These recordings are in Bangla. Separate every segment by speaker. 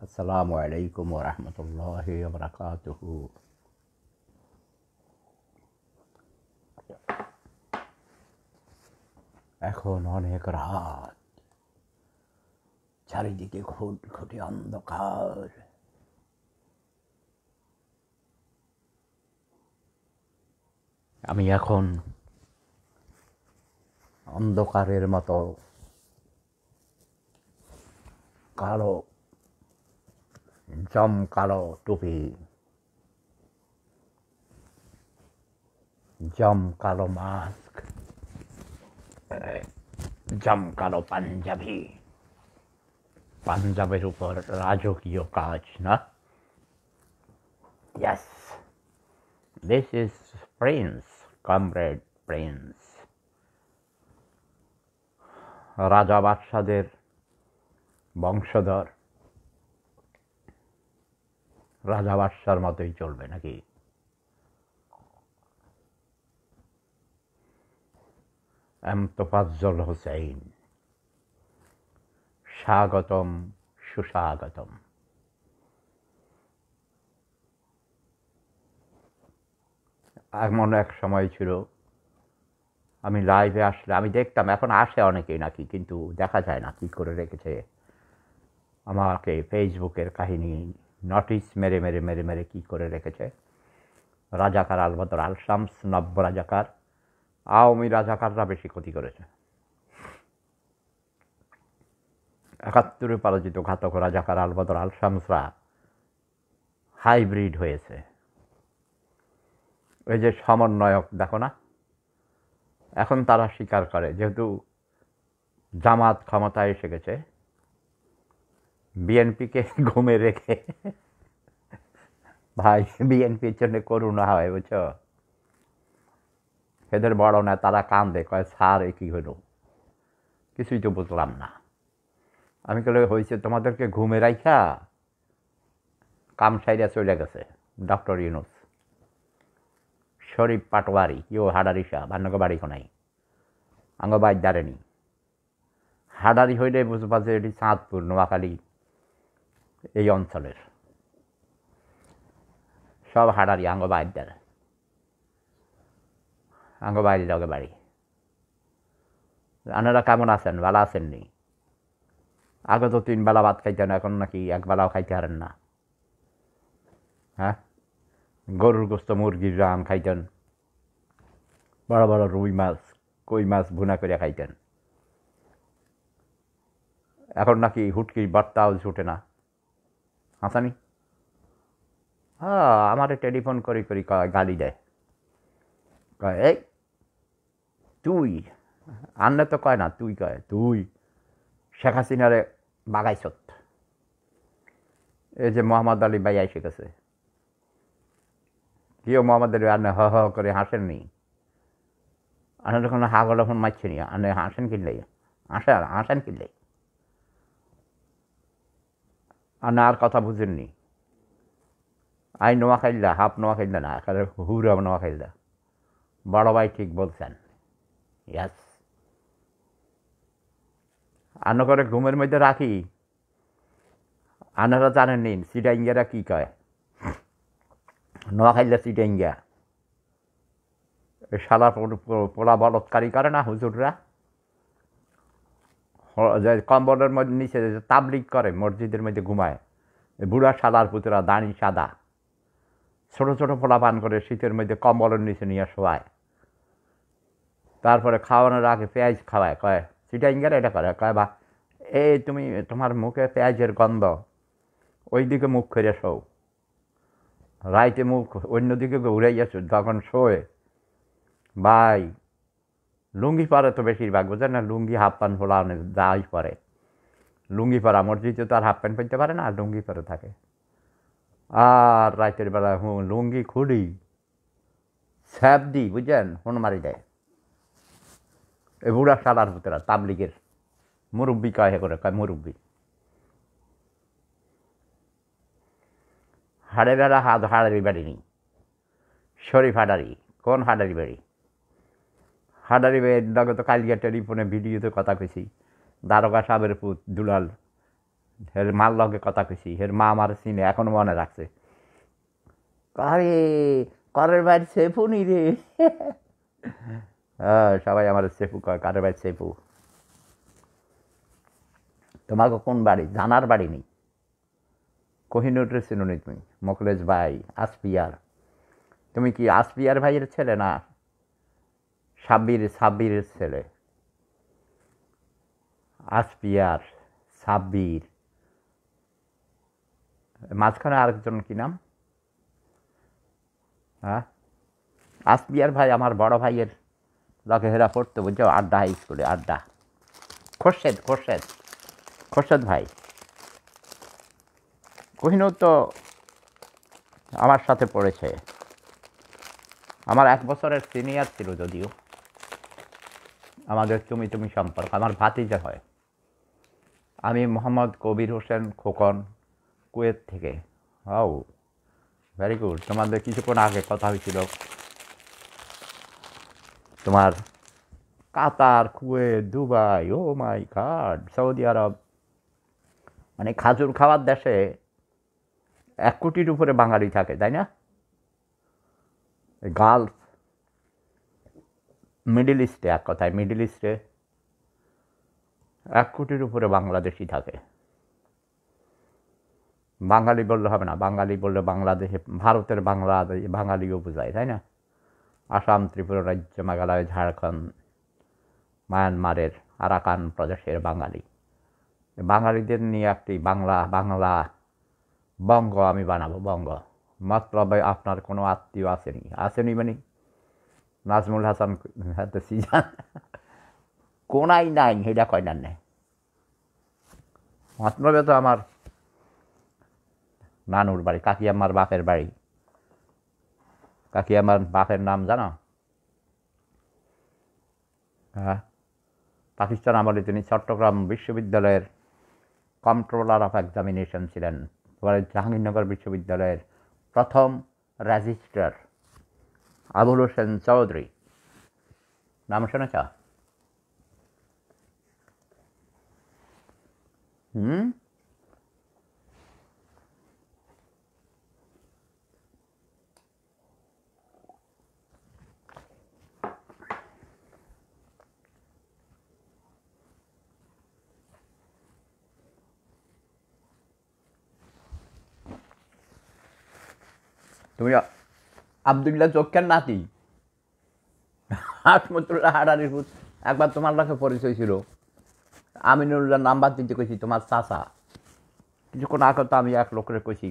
Speaker 1: আসসালামু আলাইকুম ওয়া রাহমাতুল্লাহি ওয়া বারাকাতুহু। এখন অনেক রাত, চারিদিকে ঘুটঘুটে অন্ধকার। আমি এখন অন্ধকারের মতো কালো, জমকালো টুপি, জমকালো মাস্ক, জমকালো পাঞ্জাবি, পাঞ্জাবের উপর রাজকীয় কাজ, না? Yes, this is Prince, comrade Prince. রাজা বাদশাদের বংশধর, রাজা বাদশার মতোই চলবে নাকি? এম তোফাজ্জল হোসেন, স্বাগতম, সুস্বাগতম। এমন এক সময় ছিল আমি লাইভে আসলে আমি দেখতাম, এখন আসে অনেকেই নাকি, কিন্তু দেখা যায় না কী করে রেখেছে আমাকে ফেসবুকের কাহিনী নোটিশ মেরে মেরে মেরে মেরে কী করে রেখেছে। রাজাকার আলবদর আল শামস, নব্য রাজাকার, আওয়ামী রাজাকাররা বেশি ক্ষতি করেছে। ৭১ পরাজিত ঘাতক রাজাকার আলবদর আল শামসরা হাইব্রিড হয়েছে। ওই যে সমন্বয়ক দেখো না, এখন তারা স্বীকার করে যেহেতু জামাত ক্ষমতায় এসে গেছে, বিএনপিকে ঘুমে রেখে, ভাই বিএনপির জন্য করুণা হয়, বুঝছো? এদের বড় না, তারা কান্দে, কয় স্যার এ কী হলো, কিছুই তো বুঝলাম না। আমি বলে হয়েছে তোমাদেরকে ঘুমে রাইখা কাম সাইরা চলে গেছে ডক্টর ইউনুস, শরীফ পাটোয়ারি, কেউ হাডারি সাহ, বান্নকে বাড়ি নাই আঙ্গ বাইর দাঁড়েনি। হাডারি হইলে বুঝবা যে এটি চাঁদপুর, নোয়াখালী এই অঞ্চলের সব হাডারি আঙ্গ বাইর দাঁড়ে, আঙ্গ বাইরে লগে বাড়ি। আপনারা কেমন আছেন? ভালো আছেন নি? আগে তো 3 বেলা ভাত খাইতেন, এখন নাকি 1 বেলাও খাইতে পারেন না। হ্যাঁ, গরুর গোস্ত, মুরগির রান খাইতেন, বড় বড় রুই মাছ, কই মাছ ভুনা করে খাইতেন। এখন নাকি হুটকির বার্তাও ছুটে না। হাসানি হ্যাঁ, আমারে টেলিফোন করি করি গালি দেয়, কয় এই তুই, আন্নে তো কয় না তুই, কয় তুই শেখ হাসিনারে বাগাইছত। এই যে মোহাম্মদ আলী ভাই এসে গেছে, কেউ মোহাম্মদ আলী আন্নে হ হ করে হাসেননি? আন্নে যখন হাগল ফোন মারছে নি, আন্নে হাসেন কিনলে, হাসেন কিনলে? আন্নে আর কথা বুঝেননি? আই নোয়াখাইল্লা, হাফ নোয়াখাইল্লা না, একেবারে হুরা নোয়াখাইল্লা। বড় ভাই ঠিক বলছেন। ইয়াস, আন্ন করে ঘুমের মধ্যে রাখি। আনারা জানেননি সিডাইঙ্গারা কী কয়? নোয়াখাইল্লা সিডাইঙ্গা, শালা পোলা বলৎকারী করে না হুজুররা, যে কম্বলের মধ্যে নিচে যে তাবলিগ করে, মসজিদের মধ্যে ঘুমায়, বুড়া শালার পুতরা, দাড়ি সাদা, ছোটো ছোটো পোলা পান করে শীতের মধ্যে কম্বলের নিচে নিয়ে শোয়ায়। তারপরে খাওয়ানোর আগে পেঁয়াজ খাওয়ায়, কয় সিটাইঙ্গারা এটা করে, কয় বা এই তুমি তোমার মুখে পেঁয়াজের গন্ধ, ওই দিকে মুখ করে শোও, রাইতে মুখ অন্যদিকে ঘুরাইয়াছো যখন শোয়। ভাই লুঙ্গি পরে তো বেশিরভাগ, বুঝেন না? লুঙ্গি হাফ প্যান্ট ফোলা যাই পরে, লুঙ্গি পরা মসজিদে তো আর হাফ প্যান্ট পরতে পারে না, আর লুঙ্গি পরে থাকে। আর রাতের বেলা লুঙ্গি খুলি স্যাপ দি, বুঝলেন, ফোন মারি দেয়। এ বুড়া সালার ভিতরা তাবলিগের মুরব্বী কয় করে, কয় মুরব্বী। হাড়েরা হাড়ারি বাড়ি নেই, শরীফ হাডারি। কোন হাডারি বাড়ি? হাডারি বাড়ির লগে তো কালিয়া টেলিফোনে ভিডিওতে কথা কইছি, দারোগা সাহেবের পুত দুলাল হের মার লগে কথা কইছি, হের মা আমার চিনে, এখনো মনে রাখছে। আরে করের বাড়ি সেফু নি রে। সবাই আমার সেফু কয়, কারের বাড়ি সেফু। তোমাকে কোন বাড়ি? জানার বাড়ি নেই। কোহিনুরের চিনুনি তুমি, মোখলেস ভাই, আসপিয়ার। তুমি কি আসপিয়ার ভাইয়ের ছেলে না সাব্বিরের ছেলে? আসপিয়ার, সাব্বির, মাঝখানে আরেকজন কি নাম? হ্যাঁ, আসপিয়ার ভাই আমার বড় ভাইয়ের লগে হেরা পড়তো, বুঝছো, আড্ডা হাই স্কুলে, আড্ডা। খোরশেদ খোরশেদ খোরশেদ ভাই। কোহিনুর তো আমার সাথে পড়েছে, আমার 1 বছরের সিনিয়র ছিল যদিও। আমাদের তুমি তুমি সম্পর্ক, আমার ভাতিজা হয়। আমি মোহাম্মদ কবির হোসেন খোকন, কুয়েত থেকে। How very good. তোমাদের কিছুক্ষণ আগে কথা হয়েছিল, তোমার কাতার, কুয়েত, দুবাই, ও মাই গড, সৌদি আরব, মানে খাজুর খাওয়ার দেশে 1 কোটির উপরে বাঙালি থাকে, তাই না? গালফ, মিডল ইস্টে, এক কথায় মিডল ইস্টে 1 কোটির উপরে বাংলাদেশি থাকে। বাঙালি বললে হবে না, বাঙালি বললে বাংলাদেশে, ভারতের বাঙালিও বোঝায়, তাই না? আসাম, ত্রিপুরা রাজ্য, মেঘালয়, ঝাড়খণ্ড, মায়ানমারের আরাকান প্রদেশের বাঙালি। বাঙালিদের নিয়ে একটি বাংলা বঙ্গ আমি বানাবো, বঙ্গ। মতলবে আপনার কোনো আত্মীয় আসেনি মানে নাজমুল হাসান হাতে সিজান কোনাই নাই, সেটা কয় না নেই। মতলবে তো আমার নানুর বাড়ি, কাকিয়াম্মার বাপের বাড়ি। কাকিয়াম্মার বাপের নাম জানো? হ্যাঁ, পাকিস্তান আমলে তিনি চট্টগ্রাম বিশ্ববিদ্যালয়ের কন্ট্রোলার অফ এক্সামিনেশন ছিলেন। পরে জাহাঙ্গীরনগর বিশ্ববিদ্যালয়ের প্রথম রেজিস্ট্রার আবুল হোসেন চৌধুরী, নাম শুনেছ? হুম, তুমি আবদুল্লাহ চোখের নাতি আসমতুল্লাহ হারারির পুত। একবার তোমার কাছে পরিচয় ছিল, আমিনুল্লাহ নাম্বার দিতে কইছি, তোমার চাচা। কিছুক্ষণ আগে তো আমি এক লোকের কইছি,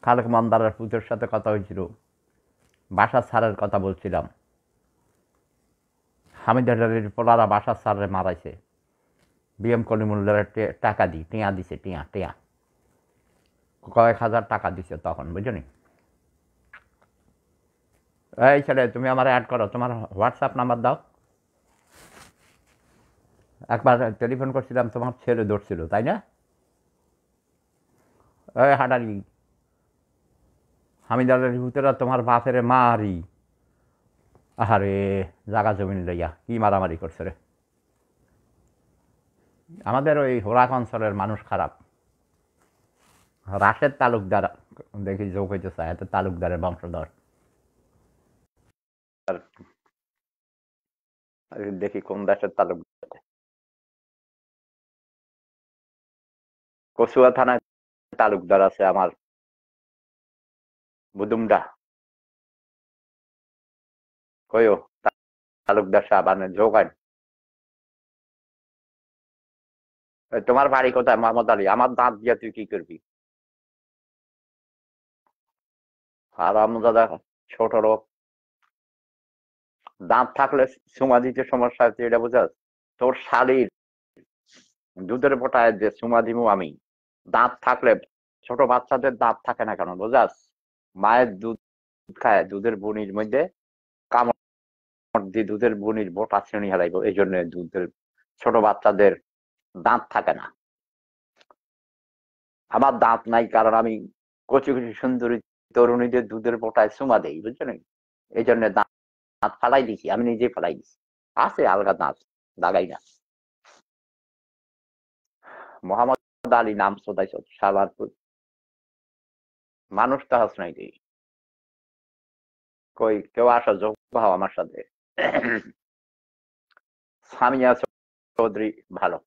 Speaker 1: খালেক মন্দারের পুতের সাথে কথা হয়েছিল, বাসার স্যারের কথা বলছিলাম। হামিদ হাজারের পোলারা বাসার স্যারে মারাইছে, বিএম কলিমুল্লার টাকা টিয়া দিছে, টিয়া কয়েক হাজার টাকা দিছে তখন, বুঝলি? এই ছেলে, তুমি আমার অ্যাড করো, তোমার হোয়াটসঅ্যাপ নাম্বার দাও। একবার টেলিফোন করছিলাম, তোমার ছেলে ধরছিল, তাই না? এই হাডারি, হামিদারের ভূতেরা তোমার বাপের মারি। আহারে, জাগা জমিন লইয়া কি মারামারি করছে রে। আমাদের ওই হোরাক অঞ্চলের মানুষ খারাপ। রাশেদ তালুকদার দেখি যোগ হইতে চায়, এত তালুকদারের বংশধর। দেখি কোন দেশের তালুকদার। কচুয়া থানায় তালুকদার আছে আমার, বুদুমডা। কইও তালুকদার সাহেব আনে যোগান। তোমার বাড়ি কোথায়? মোহাম্মদ আলী। আমার দাঁত দিয়া তুই কি করবি? আর দাদা ছোট লোক, দাঁত থাকলে চুমা দিতে সমস্যা হচ্ছে, এটা বুঝাস? তোর শালির দুধের পোটায় যে চুমা দিমু আমি, দাঁত থাকলে, ছোট বাচ্চাদের দাঁত থাকে না কেন বুঝাস? মায়ের দুধ খায়, দুধের বনির মধ্যে কামড় দিয়ে দুধের বনির বোটা শ্রেণী হারাইব, এই জন্য দুধের ছোট বাচ্চাদের দাঁত থাকে না। আমার দাঁত নাই কারণ আমি কচি কচি সুন্দরী তরুণীদের দুধের বোটায় চুমা দেই, বুঝছেন? এই জন্য দাঁত ফালাই দিছি, আমি নিজে ফালাই দিছি। আছে আলগা দাঁত, লাগাই না। মোহাম্মদ আলী নাম শোধাইছ শালার পুত, মানুষ তো হাস নাই তুই। কই কেউ আসো, যোগ হও আমার সাথে। সামিয়া চৌধুরী ভালো,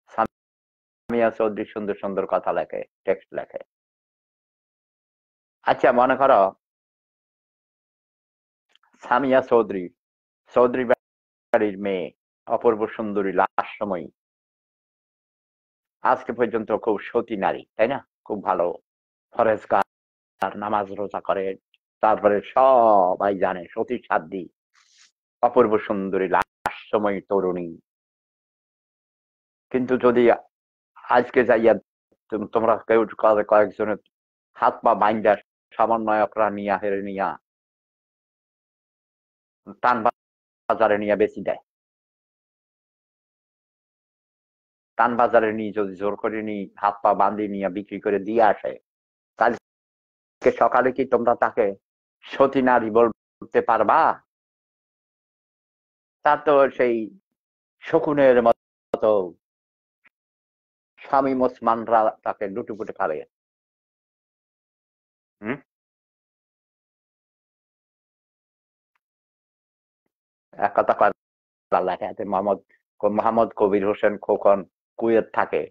Speaker 1: সামিয়া চৌধুরী সুন্দর সুন্দর কথা লেখে, টেক্সট লেখে। আচ্ছা মনে করো সামিয়া চৌধুরী, চৌধুরী বাড়ির মেয়ে, অপূর্ব সুন্দরী, লাস্যময়ী, আজকে পর্যন্ত খুব সতী নারী, তাই না? খুব ভালো ফরেজগার, নামাজ রোজা করে, তারপরে সবাই জানে সতী সাধ্বী, অপূর্ব সুন্দরী, লাস্যময়ী তরুণী। কিন্তু যদি আজকে যাইয়া তোমরা কেউ কয়েকজনের হাত পা বাইন্দা সমন্বয়করা নিয়া হেরে নিয়া টান বাজারে নিয়ে বেশি দেয়, টান বাজারে নিয়ে যদি জোর করে নিয়ে হাত পা বান্ধি নিয়ে বিক্রি করে দিয়ে আসে, কালকে সকালে কি তোমরা তাকে সতী নারী বলতে পারবা? তা তো সেই শকুনের মতো স্বামী মুসলমানরা তাকে লুটুপুটে খাবে। হম, এক কথা কয় লেখাতে মোহাম্মদ কবির হোসেন খোকন কুয়েত থাকে,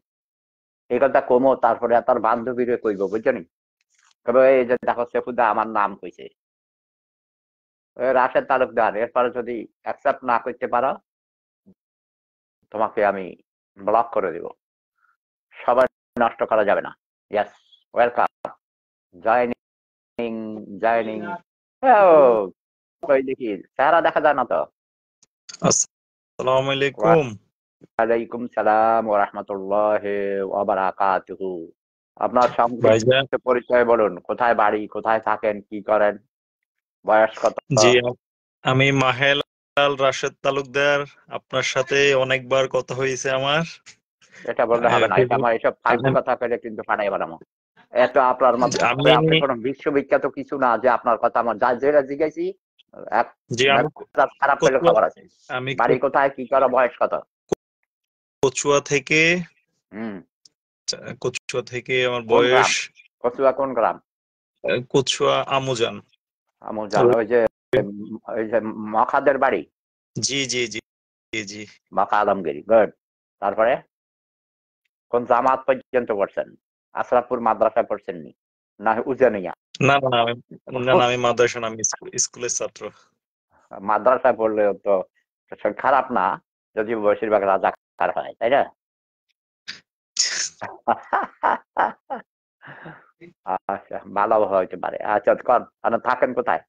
Speaker 1: এই কথা কমো, তারপরে তার বান্ধবীরে কইব, বুঝছনি? তবে এই যে দেখো সেফুদা আমার নাম কইছে, রাশেদ তালুকদার, এরপরে যদি অ্যাকসেপ্ট না করতে পারো তোমাকে আমি ব্লক করে দিব। সবাই নষ্ট করা যাবে না। Yes, welcome, joining, joining. ওই দেখি চেহারা দেখা যায় না তো।
Speaker 2: আসসালামু আলাইকুম।
Speaker 1: ওয়ালাইকুম সালাম ওয়া রাহমাতুল্লাহি ওয়া বারাকাতুহু। আপনার সংক্ষিপ্ত পরিচয় বলুন, কোথায় বাড়ি, কোথায় থাকেন, কি করেন, বয়স কত?
Speaker 2: জি, আমি মাহেল রাশেদ তালুকদার। আপনার সাথে অনেকবার কথা হয়েছে আমার।
Speaker 1: এটা বললে হবে না, এটা আমার এসব ফালতু কথা পেলে কিন্তু ফাটাই বানাবো। এত আপনার মধ্যে আপনি কোনো বিশ্ববিখ্যাত কিছু না যে আপনার কথা আমার যা যেটা জিজ্ঞাসি খারাপ পেলে খবর আছে। বাড়ি কোথায়, কি করো, বয়স কত?
Speaker 2: কচুয়া থেকে। কচুয়া থেকে আমার বয়স।
Speaker 1: কচুয়া কোন গ্রাম?
Speaker 2: কচুয়া আমুজান।
Speaker 1: আমুজান, ওই যে মখাদের বাড়ি?
Speaker 2: জি জি জি জি।
Speaker 1: মখা আলমগিরি, গুড। তারপরে কোন জামাত পর্যন্ত পড়ছেন? আশরাফপুর মাদ্রাসায় পড়ছেন নি, না উজানিয়া?
Speaker 2: না না না, আমি মাদ্রাসা না, আমি স্কুলের ছাত্র।
Speaker 1: মাদ্রাসায় পড়লেও তো খারাপ না, যদি বেশিরভাগ রাজাকার হয়, তাই না? আচ্ছা, ভালো হইতে পারে। আচ্ছা, থাকেন কোথায়?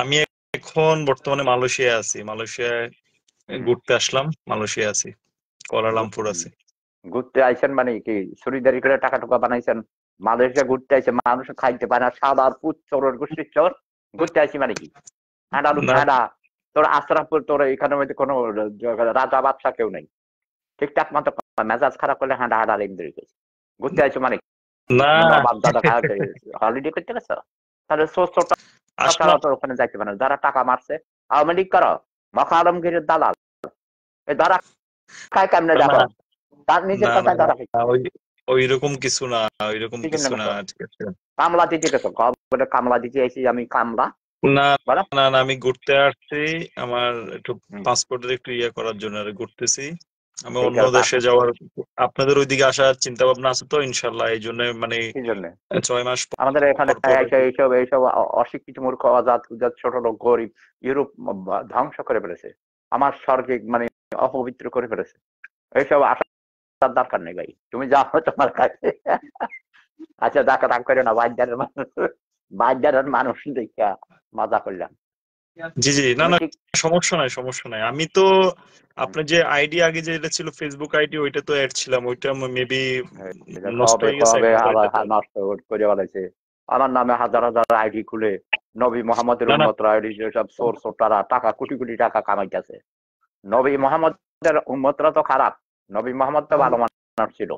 Speaker 2: আমি এখন বর্তমানে মালয়েশিয়া আছি। মালয়েশিয়ায় ঘুরতে আসলাম। মালয়েশিয়া আছি, কুয়ালালামপুর আছি।
Speaker 1: ঘুরতে আইছেন মানে কি চুরিদারি করে টাকা টুকা বানাইছেন? মালয়েশিয়া ঘুরতে আইছে, মানুষ খাইতে পারে না, সাদা পুত চোরের গোষ্ঠীর চোর, ঘুরতে আইছি মানে কি? হাঁটা তোর আশরাফপুর, তোর এখানে মধ্যে কোনো রাজা বাদশা কেউ নেই, ঠিকঠাক মতো মেজাজ খারাপ করলে হাঁটা হাঁটা লেগে ঘুরতে আইছো মানে
Speaker 2: না,
Speaker 1: বাপ দাদা হলিডে করতে গেছো? তাহলে ওখানে যাইতে পারে, যারা টাকা মারছে আওয়ামী লীগ করো, মখা আলমগীরের দালাল, ধরা খায় কেমনে দেখো, তার নিজের কথায় ধরা খাইছে।
Speaker 2: ওইরকম কিছু না, ওইরকম কিছু না। ঠিক আছে,
Speaker 1: কামলা দিতে গেছো? কামলা দিতে আইছি আমি, কামলা
Speaker 2: না না না, আমি ঘুরতে আসছি, আমার একটু পাসপোর্টের একটু ইয়ে করার জন্য ঘুরতেছি। আমি অন্য দেশে যাওয়ার, আপনাদের ওইদিকে আসার চিন্তা ভাবনা আছে তো ইনশাল্লাহ, এই জন্য মানে 6 মাস
Speaker 1: আমাদের এখানে এইসব এইসব অশিক্ষিত মূর্খ অজাত ছোট লোক গরিব ইউরোপ ধ্বংস করে ফেলেছে, আমার স্বর্গে মানে অপবিত্র করে ফেলেছে। এইসব আসার দরকার নেই ভাই, তুমি যাও তোমার কাছে। আচ্ছা, দেখা রাগ করে না, বাজারের মানুষ, বাজারের মানুষ দেখা মজা করলাম।
Speaker 2: জি জি, না না, সমস্যা নাই, সমস্যা নাই। আমি তো আপনার যে আইডি আগে যেটা ছিল ফেসবুক আইডি, ওইটা তো অ্যাড ছিলাম, ওইটা মেবি নষ্ট হয়ে গেছে।
Speaker 1: নষ্ট করে বলেছে, আমার নামে হাজার হাজার আইডি খুলে নবী মোহাম্মদের উম্মতরা আইডি, সব চোর চোরটারা টাকা কোটি কোটি টাকা কামাইতেছে। নবী মোহাম্মদের উম্মতরা তো খারাপ, নবী মোহাম্মদ তো ভালো মানুষ ছিল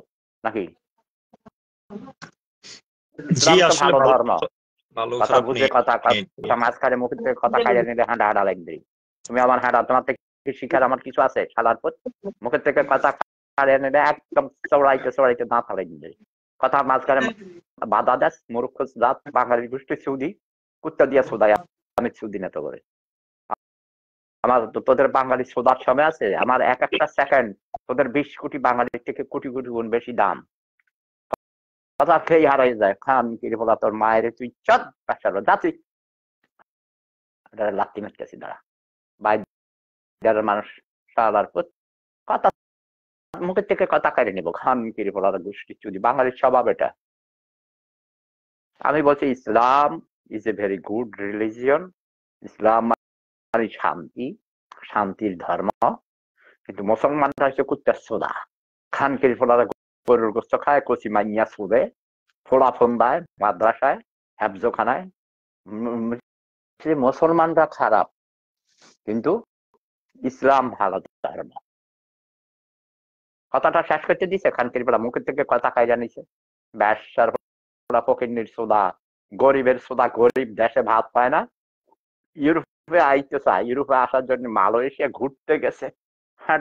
Speaker 1: নাকি? ভালো ধর্ম, কথা বুঝে কথা মাঝখানে মুখের থেকে কথা কাইড়ে নিলে হাঁটা হাঁটা লাগবে। তুমি আমার হাঁটা, তোমার থেকে শিখার আমার কিছু আছে? শালার পুত, মুখের থেকে কথা একদম চড়াইতে চড়াইতে দাঁত হারাই দিলে কথা মাঝখানে বাধা দেশ মূর্খ জাত বাঙালির গোষ্ঠী সৌদি কুত্তা দিয়া সোদাই আমি সৌদি নেতা করে আমার তোদের বাঙালি সোদার সময় আছে আমার এক একটা সেকেন্ড তোদের 20 কোটি বাঙালির থেকে কোটি কোটি গুণ বেশি দাম কথা খেয়ে হারাই যায় খান কি বলা তোর মায়ের তুই চট পাশালো যা তুই লাত্তি মারতেছি দাঁড়া বাইরের মানুষ সারার পর কথা মুখের থেকে কথা কেড়ে নেবো খান কি বলার গোষ্ঠী চুরি বাঙালির স্বভাব এটা আমি বলছি Islam is a very good religion Islam মানে শান্তি শান্তির ধর্ম কিন্তু মুসলমানরা হচ্ছে কুত্তার সোদা খান কি বলার গরুর গোস্ত খায় কচি মাইয়া সুদে ফোড়া ফন্দায় মাদ্রাসায় হ্যাবজোখানায় মুসলমানরা খারাপ কিন্তু ইসলাম ভালো ধর্ম কথাটা শেষ করতে দিছে খানকির বেলা মুখের থেকে কথা খাই জানিছে ব্যবসার ফকিন্নির সোদা গরিবের সোদা গরিব দেশে ভাত পায় না ইউরোপে আইতে চায় ইউরোপে আসার জন্য মালয়েশিয়া ঘুরতে গেছে হ্যাঁ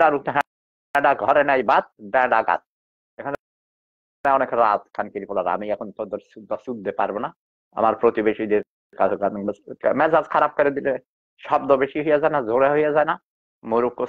Speaker 1: ঘরে নাই ভাত বেড়া গাছ এখানে অনেক রাত খানকির বলার আমি এখন তোদের শুনতে পারবো না আমার প্রতিবেশীদের কাছে মেজাজ খারাপ করে দিলে শব্দ বেশি হয়ে যায় না জোরে হয়ে যায় না মরুক্ষ